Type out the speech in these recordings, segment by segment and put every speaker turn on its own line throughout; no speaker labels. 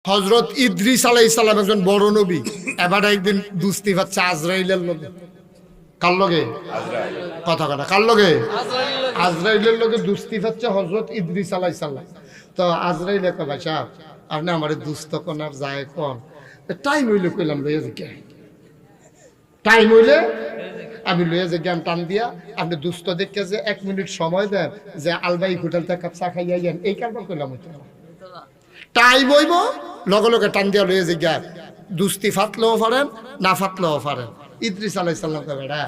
হযরত ইদ্রিস আলাইহিস সালাম একজন বড় নবী, এবার একদিন দুস্তি হচ্ছে আজরাইলের লগে। কার লগে? কথা কথা কার লগে? আজরাইলের লগে দুস্তি হচ্ছে হযরত ইদ্রিস আলাইহিস সালাম। তো আজরাইল কয়, ভাই সাহেব আপনি আমারে দুস্ত কোন আর যায় কোন, টাইম হইলে কইলাম লইয়া যে জ্ঞান, টাইম হইলে আমি লইয়া যে জ্ঞান টান দিয়া আপনি দুস্ত দেখে যে 1 মিনিট সময় দেন যে আলবাই হোটেল থেকে কাপ চা খাইয়া যান, এই কারণে কইলাম হইতো না। টাইম হইব লগে লগে টান দিয়া লইয়া যে জ্ঞান, দুস্তি ফাতলেও পারেন না ফাতলেও পারেন। ইদ্রিস আলাইহিস সালাম কয়, বেটা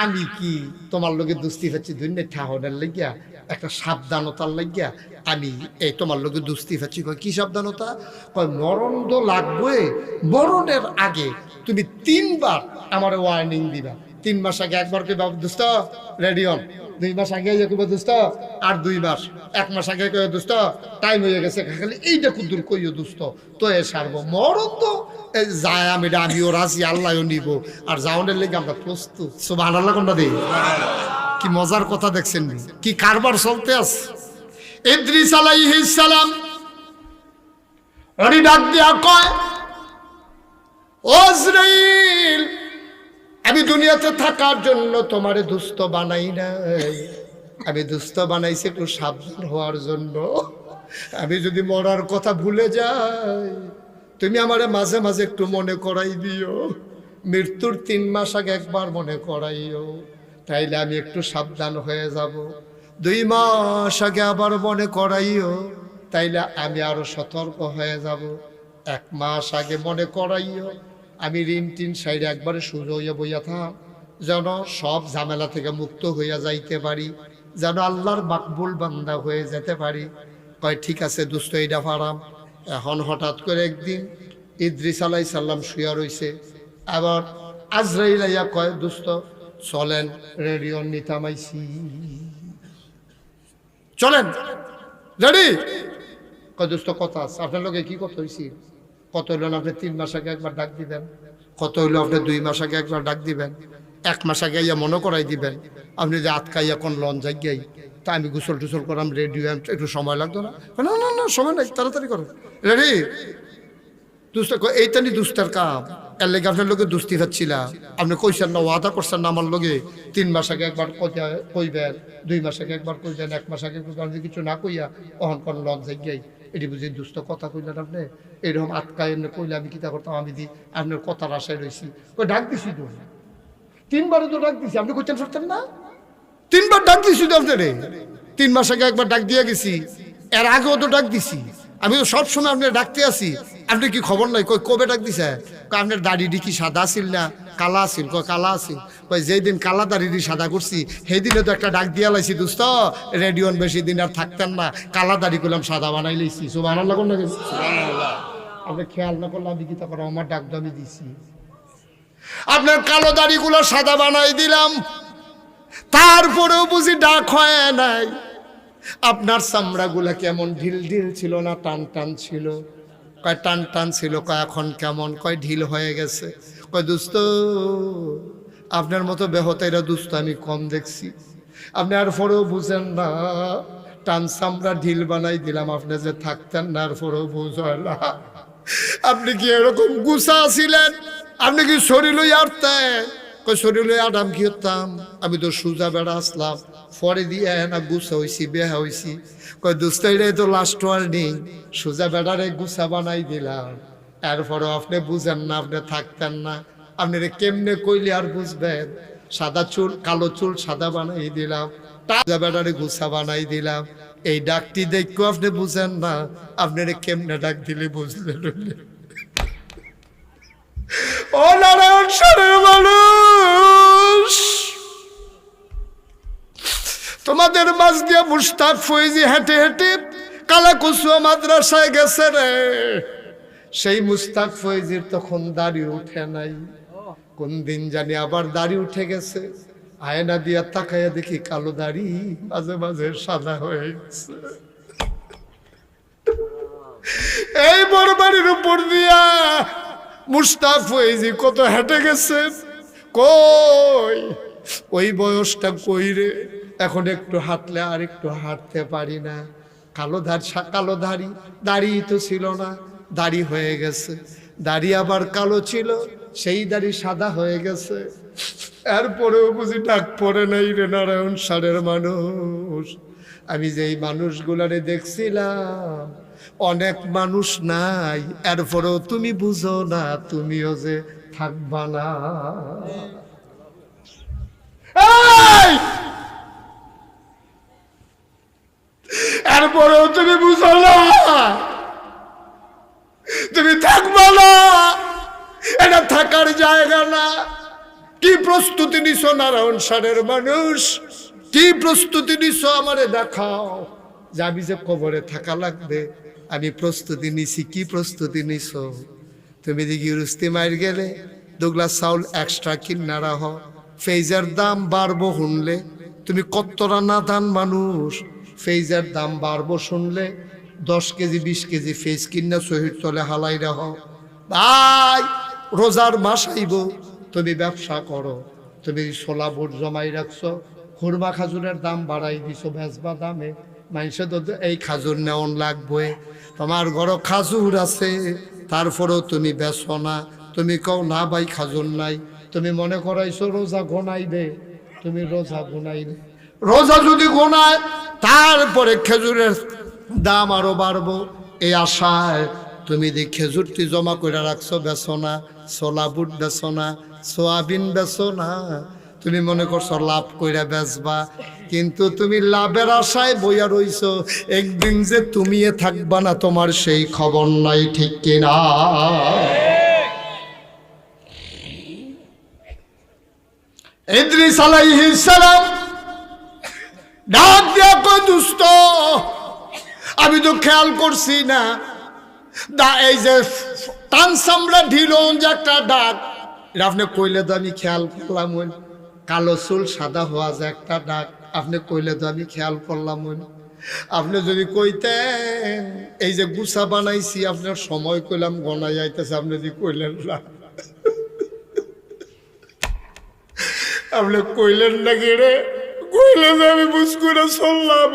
আমি কি তোমার লগে দুস্তি ফাচ্ছি দুনিয়া ঠাহনের লাগিয়া, একটা সাবধানতার লাগিয়া আমি এই তোমার লগে দুস্তি ফাচ্ছি। কয় কি সাবধানতা? কয় মরণ তো লাগবে, মরণের আগে তুমি 3 বার আমার ওয়ার্নিং দিবা। 3 মাস আগে একবার কইবা দোস্ত রেডি হন, 2 মাস আগে কইবা দোস্ত, আর 2 মাস, 1 মাস আগে কইবা দোস্ত টাইম হয়ে গেছে, খালি এইটা কুদুর কইও দোস্ত তো এ সারবো। মরণ তো যায় আমিও রাজি, আল্লাহও নিব, আর যাওনের লেগে আমরা প্রস্তুত। সুবহানাল্লাহ কোনটা দেই? কি মজার কথা দেখছেন, কি কারবার চলতে আছে। ইদ্রিস আলাইহিস সালাম ওরে ডাক দিয়া কয়, ও আজরাইল আমি দুনিয়াতে থাকার জন্য তোমারে দুস্থ বানাই নাই, আমি দুস্থ বানাইছি একটু সাবধান হওয়ার জন্য। আমি যদি মরার কথা ভুলে যাই তুমি আমারে মাঝে মাঝে একটু মনে করাই দিও, মৃত্যুর 3 মাস আগে একবার মনে করাইও, তাইলে আমি একটু সাবধান হয়ে যাব। 2 মাস আগে আবার মনে করাইও, তাইলে আমি আরো সতর্ক হয়ে যাব। 1 মাস আগে মনে করাইও, আমি ঋণ টিন সাইডে একবারে সোজা হইয়া বইয়া থাক, যেন সব ঝামেলা থেকে মুক্ত হইয়া যাইতে পারি, যেন আল্লাহর মাকবুল বান্দা হয়ে যেতে পারি। কয় ঠিক আছে দোস্ত, এইটা পারাম। এখন হঠাৎ করে একদিন ইদ্রিস আলাইহিস সালাম শুয়া রইছে, আবার আজরাইল আইয়া কয় দোস্ত চলেন রেডিও নিতামাইছি, চলেন রেডি। কয় দোস্ত কথা আছে, আপনার লোকে কি কথা হয়েছি? কত হইল আপনি 3 মাস আগে একবার ডাক দিবেন, কত হইল আপনি 2 মাস আগে একবার ডাক দিবেন, 1 মাস আগে ইয়া মনে করাই দিবেন। আপনি যে আটকাইয়া কোন লন যাই, তা আমি গোসল টুসল করাম, রেডি একটু সময় লাগতো না? না না না সময় নাই, তাড়াতাড়ি করো রেডি। দুস্ত এইটা নি দুস্তার কাম, এর লেগে আপনার লোকে দুস্তি হচ্ছিলা। আপনি কইছেন না, ওয়াদা করছেন না আমার লগে 3 মাস আগে একবার কইবেন, 2 মাস আগে একবার কইবেন, 1 মাস আগে কিছু না কইয়া অহন কোন লন যাই, এটি বুঝি দুস্থ কথা কইলেন আপনি। এরকম আটকায় এমনি কইলে আমি কিতা করতাম? আমি দি আপনার কথার আশায় রয়েছি। ওই ডাক দিছি তো 3 বারে তো ডাক দিছি, আপনি কইতেন সরতেন না? 3 বার ডাক দিছি তো আপনারে। 3 মাস আগে একবার ডাক দিয়ে গেছি, এর আগেও তো ডাক দিছি। আমি তো সবসময় আপনার ডাকতে আসি, আপনি কি খবর নাই? কই কবে ডাক দিছে? আপনার দাড়িটি কি সাদা ছিল না কালা আছিল? কয় কালা আছিল। কই যেই দিন কালা দাড়িটি সাদা করছি সেই দিনে তো একটা ডাক দিয়া লাইছি দোস্ত, রেডিওন বেশি দিন আর থাকতেন না, কালা দাড়ি করলাম সাদা বানাই লাইছি। সুবহানাল্লাহ কোন না? আপনি খেয়াল না করলে আমি কি তা করে আমার ডাক দামি দিছি, আপনার কালো দাড়িগুলো সাদা বানাই দিলাম, তারপরেও বুঝি ডাক হয় নাই। আপনার চামড়াগুলা কেমন ঢিল ঢিল ছিল না টান টান ছিল? কয় টান টান ছিল। কয় এখন কেমন? কয় ঢিল হয়ে গেছে। কয় দোস্ত আপনার মতো বেহতাইরা দোস্ত আমি কম দেখছি, আপনি আর পরেও বুঝেন না, টান চামড়া ঢিল বানাই দিলাম, আপনি যে থাকতেন না আর পরেও বুঝেন না। আপনি কি এরকম গুছা ছিলেন? আপনি কি শরীর আটতেন? কই শরীর আটাম কি হতাম? আমি তো সোজা বেড়া আসলাম, পরে দিয়ে না গুছা হয়েছি, বেহা হয়েছি। কই দোস্ত এটাই তো লাস্ট ওয়ার্নিং, সোজা বেড়ারে গুছা বানাই দিলাম, এরপরও আপনি বুঝেন না, আপনি থাকতেন না। আপনি কেমনে কইলে আর বুঝবেন? সাদা চুল কালো চুল সাদা বানাই দিলাম, সোজা বেড়ারে গুছা বানাই দিলাম, এই ডাকটি দেখো আপনি বুঝেন না, আপনারে কেমনে ডাক দিলে বুঝলেন? ও নারায়ণ স্বরের মানুষ, তোমাদের মাঝ দিয়ে মুস্তাক ফৈজি হেঁটে হেঁটে কালাকুসুয়া মাদ্রাসায় গেছে রে। সেই মুস্তাক ফৈজির তখন দাড়ি উঠে নাই, কোন দিন জানি আবার দাড়ি উঠে গেছে। আয়না দিয়া তাকাইয়া দেখি কালো দাড়ি মাঝে মাঝে সাদা হয়ে গেছে। এই বড় বাড়ির উপর দিয়া মুস্তাক ফৈজি কত হেঁটে গেছে, কই ওই বয়সটা কই রে? এখন একটু হাঁটলে আর একটু হাঁটতে পারি না। কালো ধারি দাড়ি তো ছিল না, দাড়ি হয়ে গেছে, দাড়ি আবার কালো ছিল, সেই দাড়ি সাদা হয়ে গেছে। এরপরেও বুঝি ডাক পড়ে নাই রে নারায়ণ সারের মানুষ। আমি যেই মানুষগুলারে দেখছিলাম, অনেক মানুষ নাই, এরপরেও তুমি বুঝো না তুমিও যে থাকবা না। এরপরেও তুমি বুঝো না তুমি থাকবা না, এটা থাকার জায়গা না। কি প্রস্তুতি নিছো নারায়ণ সারের মানুষ, কি প্রস্তুতি নিছো আমারে দেখাও। যে আমি যে কবরে থাকা লাগবে, আমি প্রস্তুতি নিছি। কি প্রস্তুতি নিছো? তুমি দেখি রুস্তি মাইর গেলে 2 গ্লাস চাউল এক্সট্রা কিনা রাহ, ফেজের দাম বাড়বো শুনলে। তুমি কতটা নাদান মানুষ, ফেজের দাম বাড়বো শুনলে 10 কেজি 20 কেজি ফেজ কিনা শহীদ চলে হালাই রাহ। ভাই রোজার মাস আইব, তুমি ব্যবসা করো, তুমি 16 ভোট জমাই রাখছো, খুরমা খাজুরের দাম বাড়াই দিছো বেচবা দামে, মানুষে তো এই খাজুর নেওয়ান লাগবে। তোমার ঘর খাজুর আছে, তারপরেও তুমি বেচো না। তুমি কও না ভাই খাজুর নাই, তুমি মনে করাইছো রোজা ঘনাইবে, তুমি রোজা ঘনাইবে। রোজা যদি ঘনায় তারপরে খেজুরের দাম আরো বাড়বো, এই আশায় তুমি যে খেজুরটি জমা করে রাখছো বেচো না, ছোলা বুট বেচো না, সোয়াবিন বেচো না। তুমি মনে করছো লাভ কইরা বেচবা, কিন্তু তুমি লাভের আশায় বইয়া রইছো। একদিন যে তুমি থাকবা না তোমার সেই খবর নাই, ঠিক কিনা? ইদ্রিস আলাইহিস সালাম ডাক দিয়া কই, দুষ্ট আমি তো খেয়াল করছি না, এই যে টান চামড়া ঢিলো যে একটা ডাক, এটা আপনি কইলে তো আমি খেয়াল করলাম। কালো চুল সাদা হওয়া যে একটা ডাক, আপনি কইলে তো আমি খেয়াল করলাম। আপনি যদি কইতেন এই যে গুছা বানাইছি, আপনার সময় কইলাম গনাই যাইতেছে, আপনি যদি কইলেন না, আপনি কইলেন না রে, কইলে যে আমি বুঝ করে চললাম।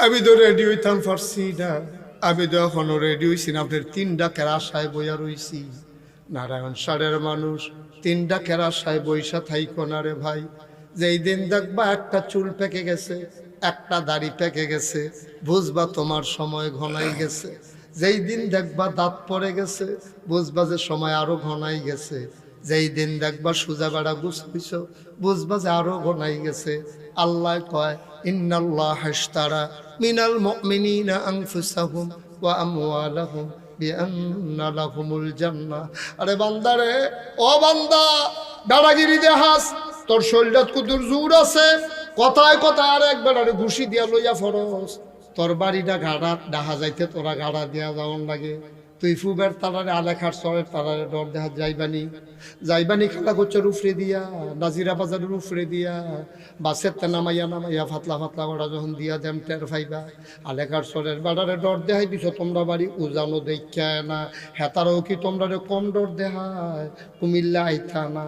আমি তো রেডি হইতাম পারছি না, আমি তো এখনো রেডি হইছি না। আপনার 3 ডাকের আশায় বইয়া রইছি। নারায়ণ সারের মানুষ 3 ডাকের আশায় বইসা থাইকো না রে ভাই। যেই দিন দেখবা একটা চুল পেকে গেছে, একটা দাড়ি পেকে গেছে, বুঝবা তোমার সময় ঘনাই গেছে। যেই দিন দেখবা দাঁত পড়ে গেছে, বুঝবা যে সময় আরো ঘনাই গেছে। যেই দিন দেখবা সুজা বেড়া গুছাইছ, বুঝবা যে আরো ঘনাই গেছে। আল্লাহ কয়, ইন্নাল্লাহা ইশতারা মিনাল মুমিনিনা আনফুসাহুম ওয়া আমওয়ালাহুম বিআন্না লাহুমুল জান্নাহ। আরে বান্দারে, ও বান্দা, দাঁড়াগিরি দেহাস, তোর শরীরত কুতুর জোর আছে, কথায় কথায় আর একবার আরে ঘুষি দিয়া লইয়া ফরস। তোর বাড়িটা গাড়া দেখা যাইতে তোরা গাড়া দিয়া যাওয়ার লাগে। তুই ফুবের তারারে আলেখার চরের তারারে ডর দেখা যাইবানি খেলা করছে উফরে দিয়া, নাজিরা বাজারের উফরে দিয়া, বাসের তে নামাইয়া নামাইয়া ফাতলা ফাতলা ওরা যখন দিয়া দেম টের ফাইবা। আলেখার চরের বাড়ারে ডর দেখাই দিছ তোমরা বাড়ি উজানো দেখা না, হেতারও কি তোমরা কম ডর দেখায়? কুমিল্লা আইথা না।